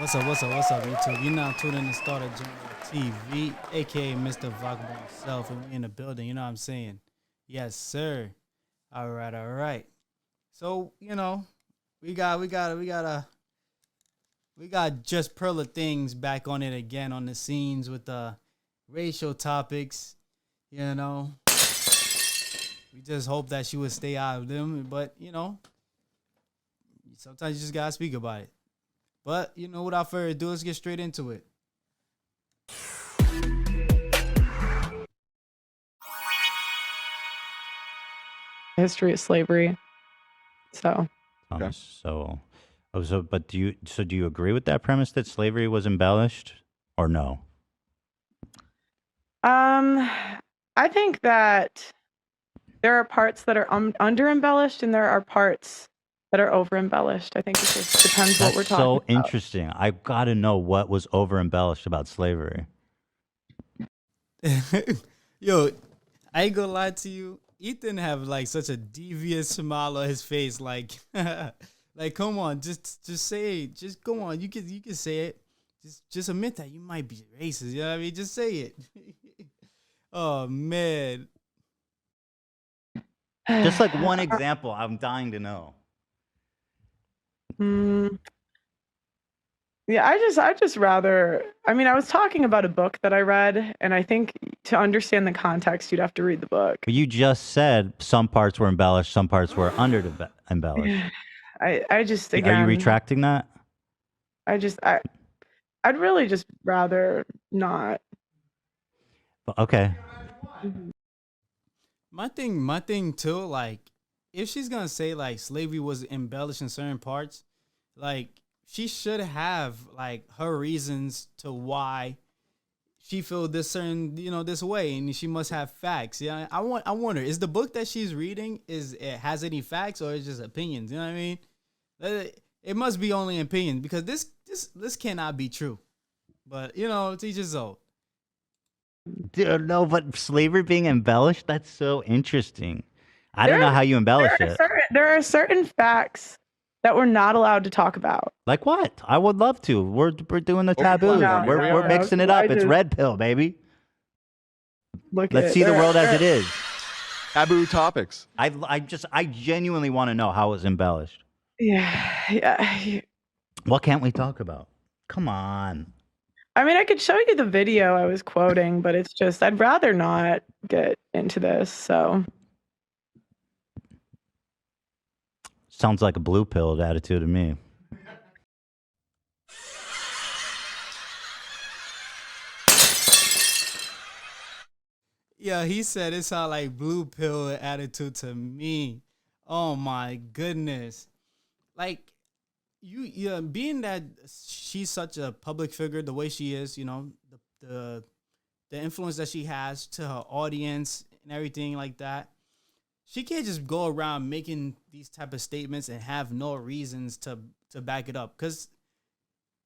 What's up, YouTube? You're now tuning in to Starter General TV, aka Mr. Vagabond himself, and we in the building, you know what I'm saying? Yes, sir. All right. So, we got Justpearlythings back on it again on the scenes with the racial topics, you know. We just hope that she would stay out of them, but sometimes you just gotta speak about it. But, without further ado, let's get straight into it. History of slavery. So, but do you agree with that premise that slavery was embellished or no? I think that there are parts that are under embellished and there are parts that are over embellished. I think it just depends what we're talking about. So interesting. I've got to know what was over embellished about slavery. Yo, I ain't gonna lie to you. Ethan have like such a devious smile on his face. Like, like come on, just say it. Just go on. You can say it. Just admit that you might be racist. You know what I mean? Just say it. Oh man. Just like one example, I'm dying to know. Yeah, I just rather. I mean, I was talking about a book that I read, and I think to understand the context, you'd have to read the book. But you just said some parts were embellished, some parts were under embellished. I just again. Are you retracting that? I'd really just rather not. Okay. My thing too, like, if she's gonna say like slavery was embellished in certain parts, like she should have like her reasons to why she feel this certain this way, and she must have facts. Yeah, I wonder, is the book that she's reading it has any facts or is just opinions? You know what I mean? It must be only opinions because this cannot be true. But it's each his own. Dude, no, but slavery being embellished, that's so interesting. I don't know how you embellish it. There are certain facts that we're not allowed to talk about. Like what? I would love to. We're doing the taboo. We're mixing it up. It's red pill, baby. Let's see the world as it is. Taboo topics. I genuinely want to know how it's embellished. Yeah. What can't we talk about? Come on. I mean, I could show you the video I was quoting, but it's just, I'd rather not get into this, so. Sounds like a blue pilled attitude to me. Yeah, he said it sounded like blue pill attitude to me. Oh my goodness. Like, being that she's such a public figure, the way she is, the influence that she has to her audience and everything like that, she can't just go around making these type of statements and have no reasons to back it up, because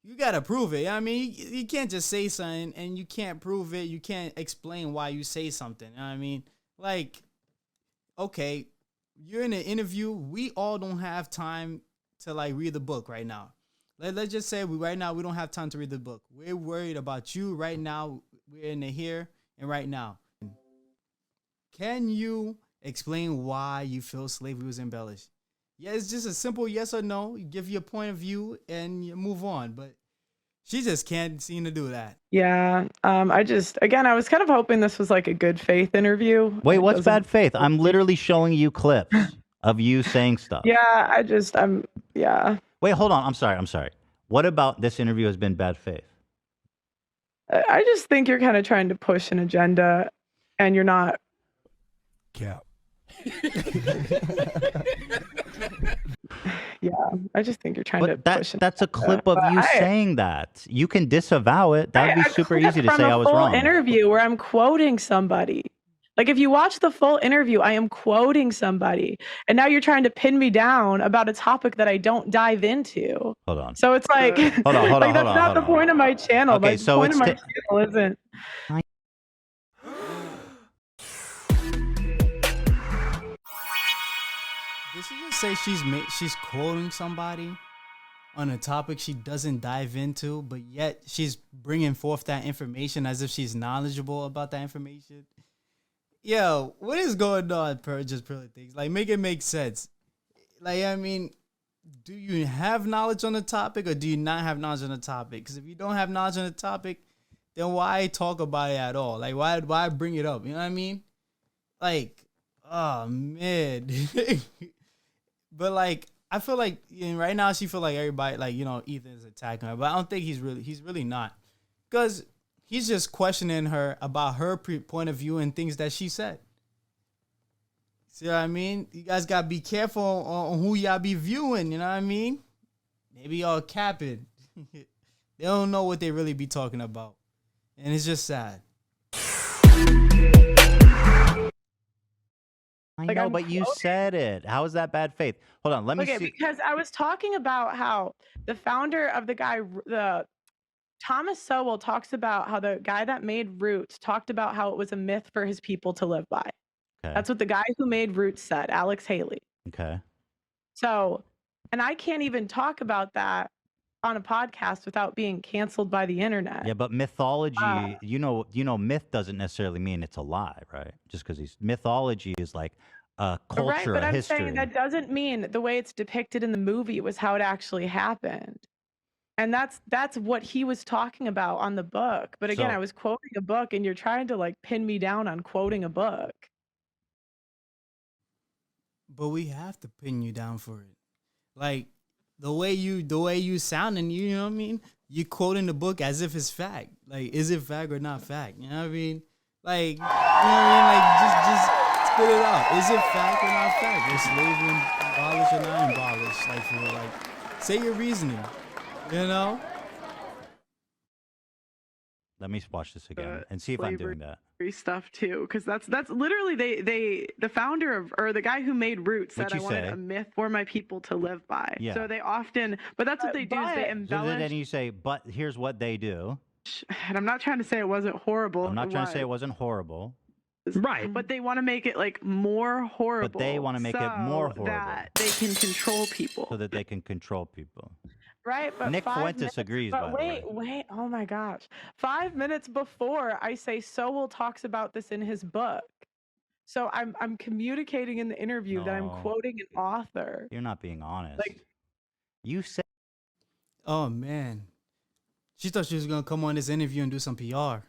you gotta prove it. I mean, you can't just say something and you can't prove it. You can't explain why you say something. You know what I mean? Like, okay, you're in an interview. We all don't have time to like read the book right now. Let's just say we don't have time to read the book. We're worried about you right now. We're in the here and right now. Can you explain why you feel slavery was embellished? Yeah, it's just a simple yes or no. You give your point of view and you move on. But she just can't seem to do that. Yeah. I was kind of hoping this was like a good faith interview. Wait, what's bad faith? I'm literally showing you clips of you saying stuff. Yeah, yeah. Wait, hold on. I'm sorry. What about this interview has been bad faith? I just think you're kind of trying to push an agenda and you're not. Yeah. Yeah, I just think you're trying to push. That's a clip of you saying that. You can disavow it. That would be super easy to say I was wrong. Interview where I'm quoting somebody. Like, if you watch the full interview, I am quoting somebody. And now you're trying to pin me down about a topic that I don't dive into. Hold on. So it's like, hold on, that's not the point of my channel. Okay, the point of my channel isn't. Did she just say she's quoting somebody? on a topic she doesn't dive into, but yet she's bringing forth that information as if she's knowledgeable about that information. Yo, what is going on, Justpearlythings? Like, make it make sense. Like, I mean, do you have knowledge on the topic or do you not have knowledge on the topic? Because if you don't have knowledge on the topic, then why talk about it at all? Like, why bring it up? You know what I mean? Like, oh man. But like, I feel like right now she feel like everybody, like, Ethan's attacking her, but I don't think he's really not, because he's just questioning her about her point of view and things that she said. See what I mean? You guys gotta be careful on who y'all be viewing. You know what I mean? Maybe y'all capping. They don't know what they really be talking about, and it's just sad. I know, but you said it. How is that bad faith? Hold on, let me see. Because I was talking about how the founder of the Thomas Sowell talks about how the guy that made Roots talked about how it was a myth for his people to live by. Okay. That's what the guy who made Roots said, Alex Haley. Okay. So, and I can't even talk about that on a podcast without being canceled by the internet. Yeah, but mythology, myth doesn't necessarily mean it's a lie, right? Just because mythology is like a culture, right, but a I'm history. saying that doesn't mean the way it's depicted in the movie was how it actually happened. And that's what he was talking about on the book. But again, I was quoting a book, and you're trying to like pin me down on quoting a book. But we have to pin you down for it. Like the way you sounding, you know what I mean? You quoting the book as if it's fact. Like, is it fact or not fact? You know what I mean? Like, you know what I mean? Like, just spit it out. Is it fact or not fact? Is slavery abolished or not abolished? Like, for like, say your reasoning. You know? Let me watch this again and see if I'm doing that. Stuff too, because that's literally the founder of, or the guy who made Roots said, I wanted a myth for my people to live by. Yeah. So they often, but that's what they do, is they embellish. So then you say, but here's what they do. And I'm not trying to say it wasn't horrible. I'm not trying to say it wasn't horrible. Right, but they want to make it like more horrible. But they want to make it more horrible, that they can control people. So that they can control people. Right, but Nick Fuentes agrees. But wait! Oh my gosh! 5 minutes before I say Sowell talks about this in his book, so I'm communicating in the interview that I'm quoting an author. You're not being honest. Like, you said. Oh man, she thought she was gonna come on this interview and do some PR.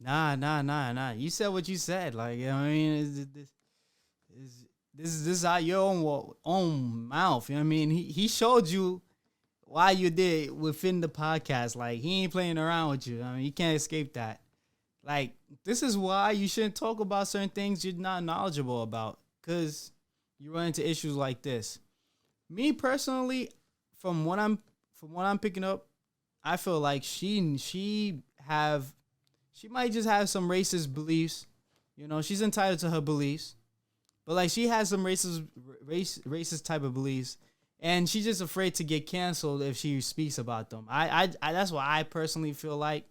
Nah. You said what you said. Like, I mean, this is out your own mouth. You know what I mean? He showed you why you did within the podcast. Like, he ain't playing around with you. I mean, you can't escape that. Like, this is why you shouldn't talk about certain things you're not knowledgeable about, because you run into issues like this. Me personally, from what I'm picking up, I feel like she might just have some racist beliefs. You know, she's entitled to her beliefs. But like, she has some racist type of beliefs, and she's just afraid to get canceled if she speaks about them. I that's what I personally feel like.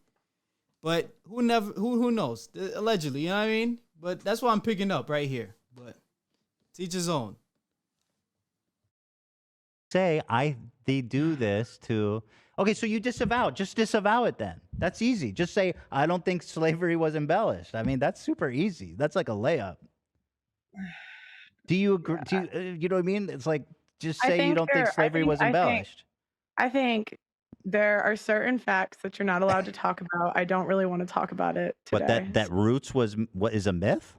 But who knows? Allegedly, you know what I mean? But that's what I'm picking up right here. But teach his own. They do this to. Okay, so you just disavow it then. That's easy. Just say, I don't think slavery was embellished. I mean, that's super easy. That's like a layup. Do you agree? You know what I mean? It's like, just say you don't think slavery was embellished. I think there are certain facts that you're not allowed to talk about. I don't really want to talk about it today. But that Roots was what is a myth?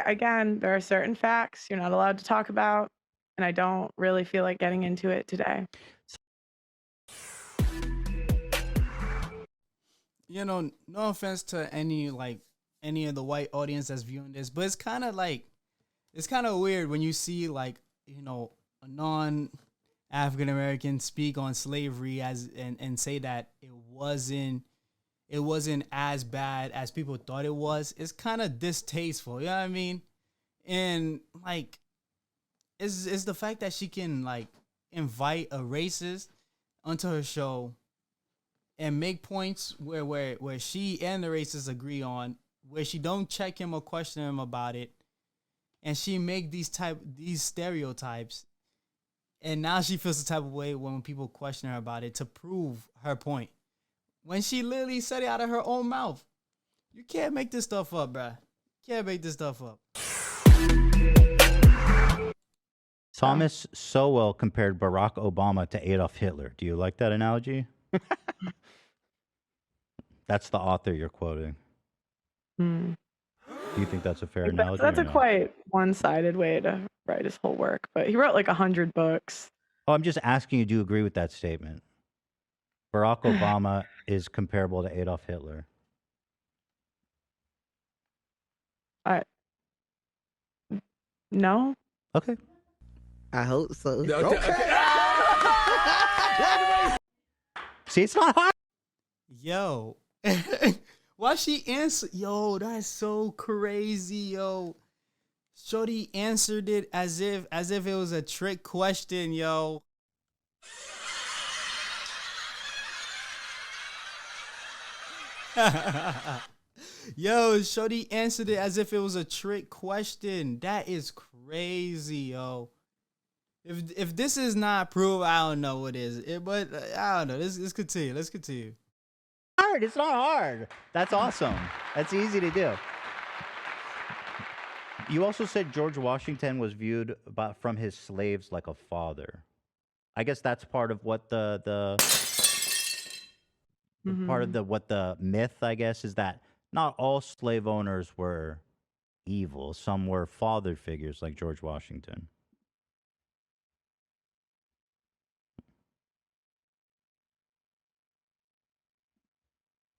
Again, there are certain facts you're not allowed to talk about, and I don't really feel like getting into it today. You know, no offense to any of the white audience that's viewing this, but it's kind of weird when you see, like, you know, a non-African American speak on slavery and say that it wasn't as bad as people thought it was. It's kind of distasteful, you know what I mean? And like, it's the fact that she can like invite a racist onto her show and make points where she and the racist agree on, where she don't check him or question him about it. and she make these stereotypes, and now she feels the type of way when people question her about it to prove her point. When she literally said it out of her own mouth. You can't make this stuff up, bruh. You can't make this stuff up. Thomas Sowell compared Barack Obama to Adolf Hitler. Do you like that analogy? That's the author you're quoting. Hmm. Do you think that's a fair analogy? That's or a no? quite one-sided way to write his whole work, but he wrote like 100 books. Oh, I'm just asking you, do you agree with that statement? Barack Obama is comparable to Adolf Hitler. No. Okay. I hope so. See, it's not hard. Yo. Why she answer? Yo, that's so crazy, yo. Shorty answered it as if it was a trick question, yo. Yo, Shorty answered it as if it was a trick question. That is crazy, yo. If this is not proof, I don't know what is. But I don't know. Let's continue. Let's continue. Hard. It's not hard. That's awesome. That's easy to do. You also said George Washington was viewed from his slaves like a father. I guess that's part of what the part of what the myth, I guess, is that not all slave owners were evil. Some were father figures like George Washington.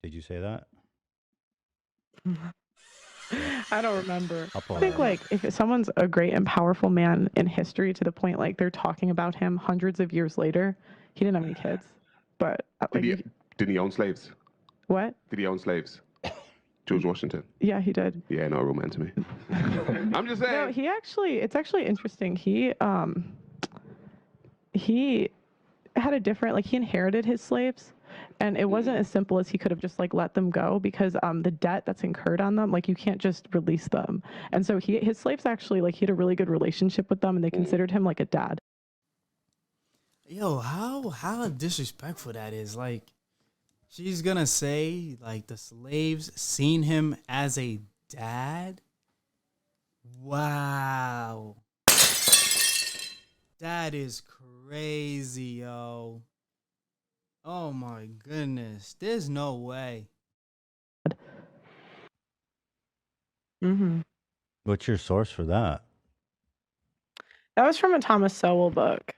Did you say that? I don't remember. I'll pull I it think up. like if someone's a great and powerful man in history to the point like they're talking about him hundreds of years later, he didn't have any kids, but like, Did he own slaves? what? Did he own slaves? George Washington. Yeah, he did. Yeah, not a real man to me. I'm just saying. No, it's actually interesting. He had a different, like he inherited his slaves, and it wasn't as simple as he could have just like let them go, because the debt that's incurred on them, like you can't just release them. And so his slaves actually, like he had a really good relationship with them, and they considered him like a dad. Yo, how disrespectful that is. Like, she's gonna say like the slaves seen him as a dad. Wow. That is crazy, yo. Oh my goodness. There's no way. What's your source for that? That was from a Thomas Sowell book.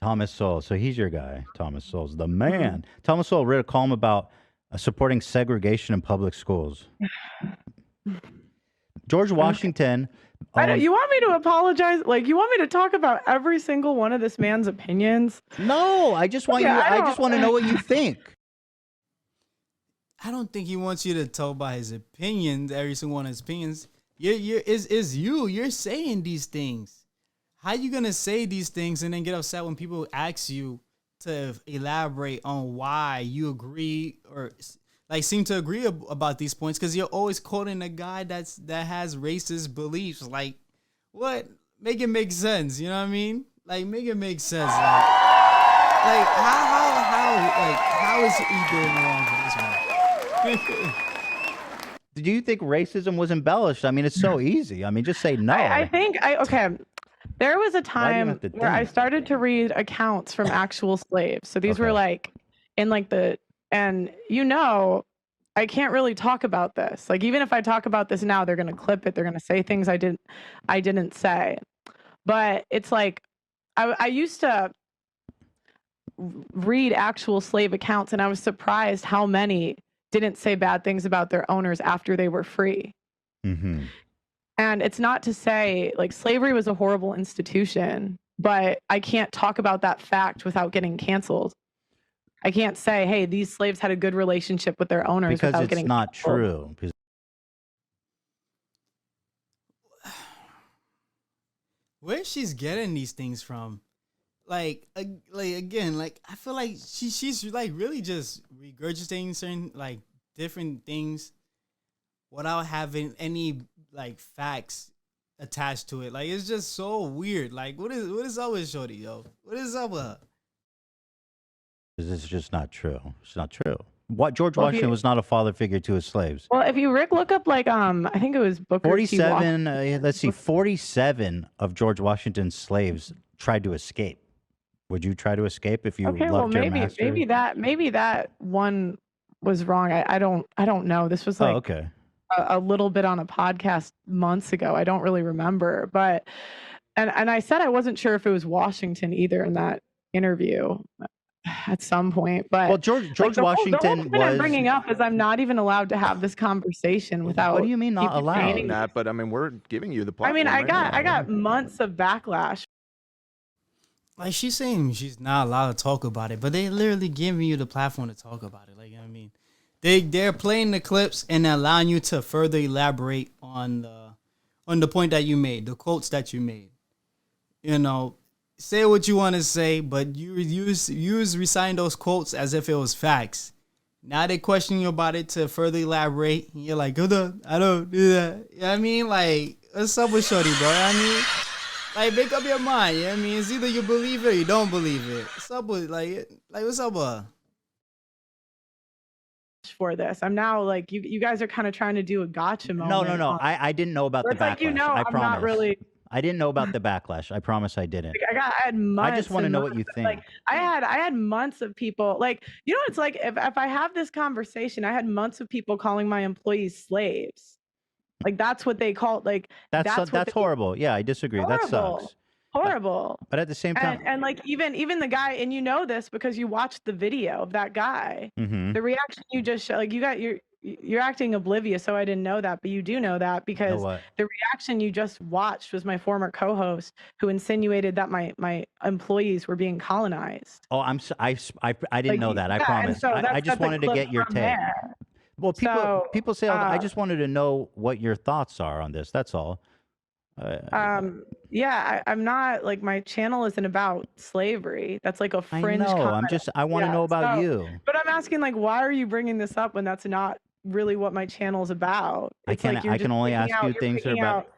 Thomas Sowell. So he's your guy. Thomas Sowell's the man. Thomas Sowell wrote a column about supporting segregation in public schools. George Washington. You want me to apologize? Like, you want me to talk about every single one of this man's opinions? No, I just want I just want to know what you think. I don't think he wants you to talk about his opinions, every single one of his opinions. You're saying these things. How you gonna say these things and then get upset when people ask you to elaborate on why you agree or like seem to agree about these points? Because you're always quoting a guy that has racist beliefs. Like, what? Make it make sense. You know what I mean? Like, make it make sense. Like how is he doing wrong for this one? Do you think racism was embellished? I mean, it's so easy. I mean, just say no. I think okay. There was a time have to where I think? started to read accounts from actual slaves. So these were like in like and I can't really talk about this. Like, even if I talk about this now, they're gonna clip it. They're gonna say things I didn't say. But it's like I used to read actual slave accounts, and I was surprised how many didn't say bad things about their owners after they were free. Mm-hmm. And it's not to say like slavery was a horrible institution, but I can't talk about that fact without getting canceled. I can't say, hey, these slaves had a good relationship with their owners Because without it's getting not canceled. true. Where she's getting these things from? Like again, like I feel like she's like really just regurgitating certain like different things without having any like facts attached to it. Like it's just so weird. Like what is up with Shorty, yo? What is up with her? This is just not true. It's not true. What George Well, Washington was not a father figure to his slaves. Well, if you look up like I think it was Booker T. 47. Let's see. 47 of George Washington's slaves tried to escape. Would you try to escape if you loved your master? maybe that one was wrong. I don't know. This was like okay. a little bit on a podcast months ago. I don't really remember, but and I said I wasn't sure if it was Washington either in that interview at some point. But well, George like Washington the whole was. I'm bringing up is I'm not even allowed to have this conversation without. What do you mean not allowed? That, but I mean, we're giving you the platform. I mean, I got months of backlash. Like she's saying she's not allowed to talk about it, but they literally giving you the platform to talk about it. Like you know what I mean, they're playing the clips and allowing you to further elaborate on the point that you made, the quotes that you made. You know, say what you want to say, but you reciting those quotes as if it was facts. Now they question you about it to further elaborate. And you're like, hold on, I don't do that. You know what I mean? Like, what's up with Shorty, bro? You know what I mean? Like, make up your mind. You know what I mean? It's either you believe it or you don't believe it. What's up with, like what's up with her? For this, I'm now like you guys are kind of trying to do a gotcha moment. No. I didn't know about the backlash. Like, you know, I I'm promise. not really. I didn't know about the backlash. I promise I didn't. Like, I had months. I just want to know what you think. Like I had months of people. Like you know, it's like if I have this conversation, I had months of people calling my employees slaves. Like that's what they call like. That's horrible. Yeah, I disagree. Horrible. That sucks. Horrible. But at the same time, and like even the guy, and you know this because you watched the video of that guy. Mm-hmm. The reaction you just like you're acting oblivious, so I didn't know that, but you do know that because the reaction you just watched was my former co-host who insinuated that my employees were being colonized. Oh, I didn't know that. I promise. So I just wanted to get your take. There. Well, people say I just wanted to know what your thoughts are on this. That's all. Yeah, I'm not like my channel isn't about slavery. That's like a fringe. I know. Comment. I want to know about you. But I'm asking like, why are you bringing this up when that's not really what my channel is about? It's I can only ask you things about.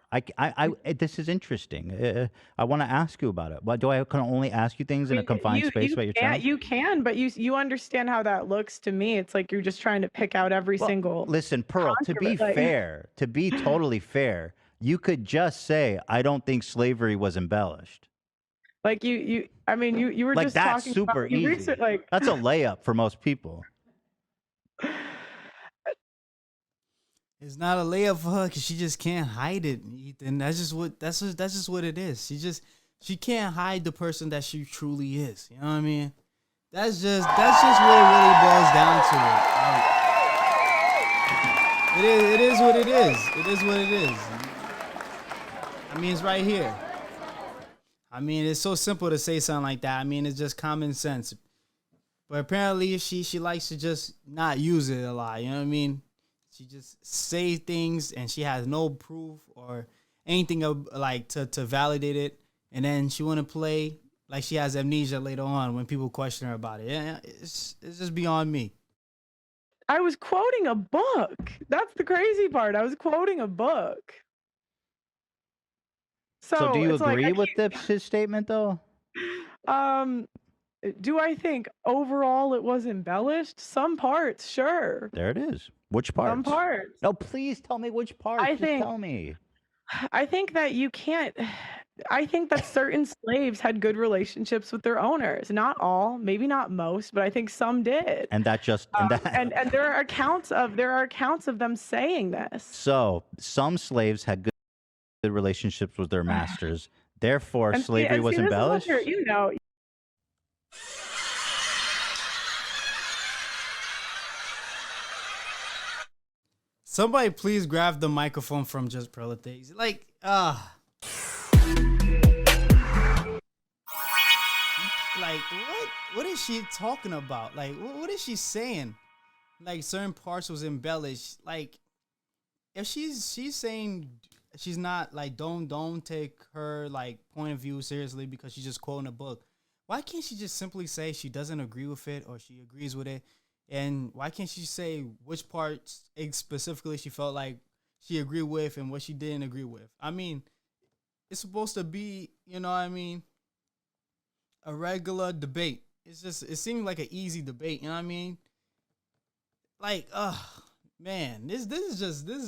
This is interesting. I want to ask you about it. But I can only ask you things in a confined space about your channel? You can, but you understand how that looks to me. It's like you're just trying to pick out every single. Listen, Pearl. To be fair, to be totally fair. You could just say, I don't think slavery was embellished. Like I mean, you were like just that's talking super about, easy. That's a layup for most people. It's not a layup for her because she just can't hide it, Ethan. That's just what it is. She can't hide the person that she truly is. You know what I mean? That's just what it really boils down to. Like, it is what it is. It is what it is. I mean, it's right here. I mean, it's so simple to say something like that. I mean, it's just common sense. But apparently, she likes to just not use it a lot. You know what I mean? She just say things and she has no proof or anything like to validate it. And then she want to play like she has amnesia later on when people question her about it. Yeah, it's just beyond me. I was quoting a book. That's the crazy part. I was quoting a book. So do you agree with his statement, though? Do I think overall it was embellished? Some parts, sure. There it is. Which parts? Some parts. No, please tell me which parts. Tell me. I think that you can't. I think that certain slaves had good relationships with their owners. Not all, maybe not most, but I think some did. And that just and there are accounts of them saying this. So some slaves had good relationships with their masters. Therefore, slavery was embellished. You know. Somebody please grab the microphone from Justpearlythings. Like, like what is she talking about? Like, what is she saying? Like, certain parts was embellished. Like, if she's saying she's not like don't take her like point of view seriously because she's just quoting a book. Why can't she just simply say she doesn't agree with it or she agrees with it? And why can't she say which parts specifically she felt like she agreed with and what she didn't agree with? I mean, it's supposed to be, you know what I mean, a regular debate. It's just, it seemed like an easy debate, you know what I mean? Like, man, this is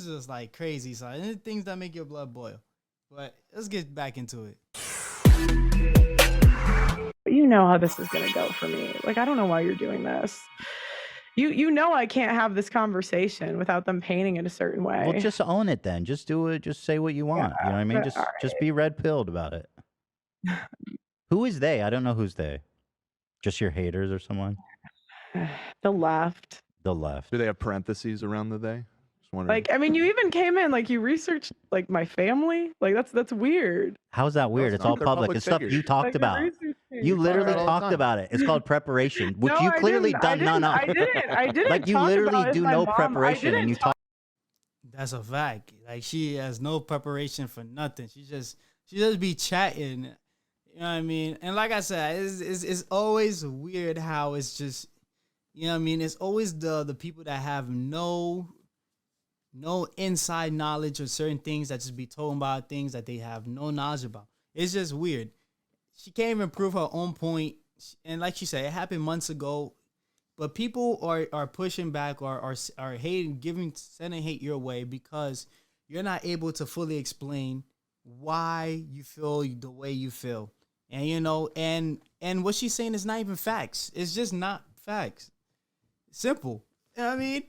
just like crazy. So things that make your blood boil. But let's get back into it. You know how this is gonna go for me. Like, I don't know why you're doing this. You know I can't have this conversation without them painting it a certain way. Well, just own it then. Just do it. Just say what you want. You know what I mean? Just be red pilled about it. Who is they? I don't know who's they. Just your haters or someone? The left. The left. Do they have parentheses around the they? Just wondering. Like, I mean, you even came in, like, you researched, like, my family. Like, that's weird. How's that weird? It's all public. It's stuff you talked about. You literally talked about it. It's called preparation, which you clearly done none of. I didn't. Like, you literally do no preparation and you talk. That's a fact. Like, she has no preparation for nothing. She just be chatting. You know what I mean? And like I said, it's always weird how it's just, you know what I mean? It's always the people that have no inside knowledge of certain things that just be talking about things that they have no knowledge about. It's just weird. She can't even prove her own point. And like she said, it happened months ago. But people are pushing back or are hating, sending hate your way because you're not able to fully explain why you feel the way you feel. And, you know, and what she's saying is not even facts. It's just not facts. Simple. You know what I mean?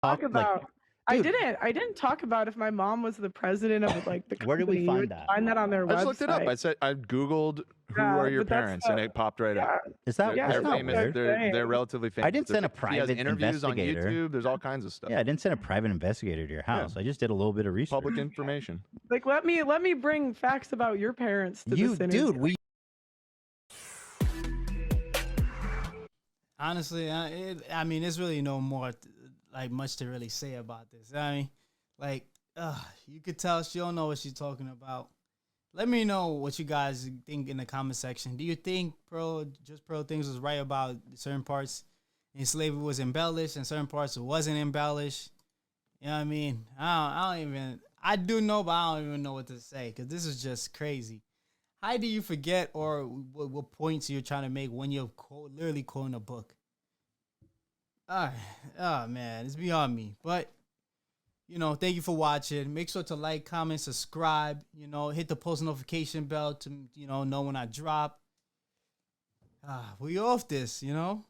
Talk about. I didn't talk about if my mom was the president of like the company. Where did we find that? Find that on their website. I just looked it up. I googled who are your parents, and it popped right up. Is that they're not famous? weird? They're relatively famous. I didn't send a private interviews investigator. on YouTube. There's all kinds of stuff. Yeah, I didn't send a private investigator to your house. I just did a little bit of research. Public information. Like, let me bring facts about your parents to this interview. Dude, honestly, I mean, there's really no more like much to really say about this. I mean, like, you could tell she don't know what she's talking about. Let me know what you guys think in the comment section. Do you think Justpearlythings was right about certain parts and slavery was embellished and certain parts it wasn't embellished? You know what I mean? I do know, but I don't even know what to say because this is just crazy. How do you forget or what points you're trying to make when you're literally quoting a book? All right. Oh, man, it's beyond me. But, you know, thank you for watching. Make sure to like, comment, subscribe. You know, hit the post notification bell to, you know when I drop. We off this, you know?